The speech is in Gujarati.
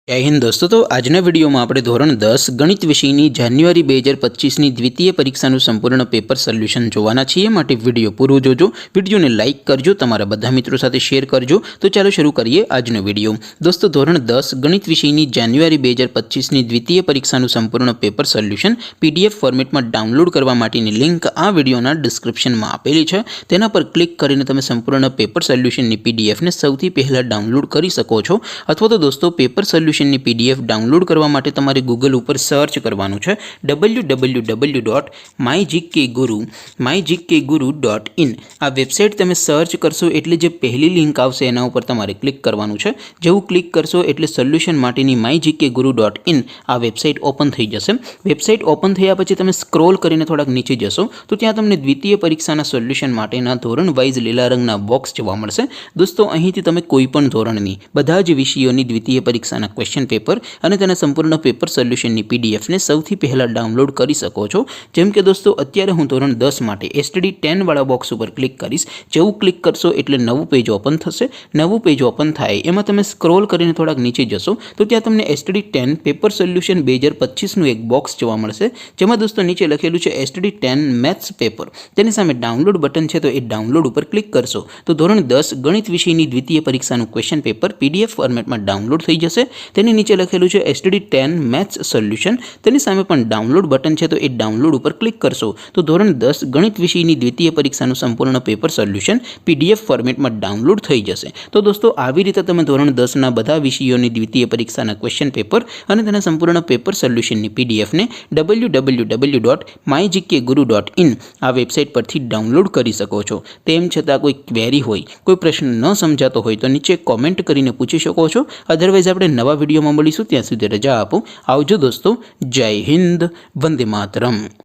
जय हिंद दोस्तों। तो आजना वीडियो में આપણે ધોરણ 10 ગણિત વિષયની જાન્યુઆરી 2025ની દ્વિતીય પરીક્ષાનું સંપૂર્ણ પેપર સોલ્યુશન જોવાના છીએ। માટે વિડિયો પૂરો જોજો, વિડિયોને લાઈક કરજો, તમારા બધા મિત્રો સાથે શેર કરજો। તો ચાલો શરૂ કરીએ આજનો વિડિયો। દોસ્તો ધોરણ 10 ગણિત વિષયની જાન્યુઆરી 2025ની દ્વિતીય પરીક્ષાનું સંપૂર્ણ પેપર સોલ્યુશન પીડીએફ ફોર્મેટમાં ડાઉનલોડ કરવા માટેની લિંક આ વિડિયોના ડિસ્ક્રિપ્શનમાં આપેલી છે। તેના પર ક્લિક કરીને તમે સંપૂર્ણ પેપર સોલ્યુશનની પીડીએફને સૌથી પહેલા ડાઉનલોડ કરી શકો છો। અથવા તો દોસ્તો પેપર સોલ્યુશન पीडीएफ डाउनलॉड करवा माटे तमारे गूगल पर सर्च करवानुं छे www.mygkguru.in। आ वेबसाइट तमे सर्च करशो एटले जे पहली लिंक आवशे एना उपर तमारे क्लिक करवानुं छे। जेवुं क्लिक करशो एटले सोल्यूशन माटेनी mygkguru.in आ वेबसाइट ओपन थई जशे। वेबसाइट ओपन थया पछी तमे स्क्रॉल करीने थोड़ाक नीचे जशो तो त्यां तमने द्वितीय परीक्षाना सोल्यूशन माटेना धोरण वाइज लीला रंगना बॉक्स जोवा मळशे। दोस्तों અહીંથી તમે કોઈપણ ધોરણની બધા જ વિષયોની દ્વિતીય પરીક્ષાના क्वेश्चन पेपर અને તેના સંપૂર્ણ પેપર સોલ્યુશનની પીડીએફ ને સૌથી પહેલા ડાઉનલોડ કરી શકો છો। જેમ કે દોસ્તો અત્યારે હું ધોરણ 10 માટે એસટીડી 10 વાળા બોક્સ ઉપર ક્લિક કરીશ। જેવું ક્લિક કરશો એટલે નવું પેજ ઓપન થશે। નવું પેજ ઓપન થાય એમાં તમે સ્ક્રોલ કરીને થોડાક નીચે જશો તો ત્યાં તમને એસટીડી 10 પેપર સોલ્યુશન 2025 નું એક બોક્સ જોવા મળશે। જેમાં દોસ્તો નીચે લખેલું છે એસટીડી 10 મેથ્સ પેપર। તેની સામે ડાઉનલોડ બટન છે તો એ ડાઉનલોડ ઉપર ક્લિક કરશો તો ધોરણ 10 ગણિત વિષયની દ્વિતીય પરીક્ષાનું ક્વેશ્ચન પેપર પીડીએફ ફોર્મેટમાં ડાઉનલોડ થઈ જશે। તેની નીચે લખેલું છે એસટીડી 10 મેથ્સ સોલ્યુશન। તેની સામે પણ ડાઉનલોડ બટન છે તો એ ડાઉનલોડ ઉપર ક્લિક કરશો તો ધોરણ 10 ગણિત વિષયની દ્વિતીય પરીક્ષાનું સંપૂર્ણ પેપર સોલ્યુશન પીડીએફ ફોર્મેટમાં ડાઉનલોડ થઈ જશે। તો દોસ્તો આવી રીતે તમે ધોરણ 10 ના બધા વિષયોની દ્વિતીય પરીક્ષાના ક્વેશ્ચન પેપર અને તેના સંપૂર્ણ પેપર સોલ્યુશનની પીડીએફ ને www.mygkguru.in આ વેબસાઇટ પરથી ડાઉનલોડ કરી શકો છો। તેમ છતાં કોઈ ક્વેરી હોય, કોઈ પ્રશ્ન ન સમજાતો હોય તો નીચે કોમેન્ટ કરીને પૂછી શકો છો। અધરવાઇઝ આપણે નવા वीडियो में મળીશું। ત્યાં સુધી રજા આપો। આવજો દોસ્તો। જય હિન્દ, વંદે માતરમ।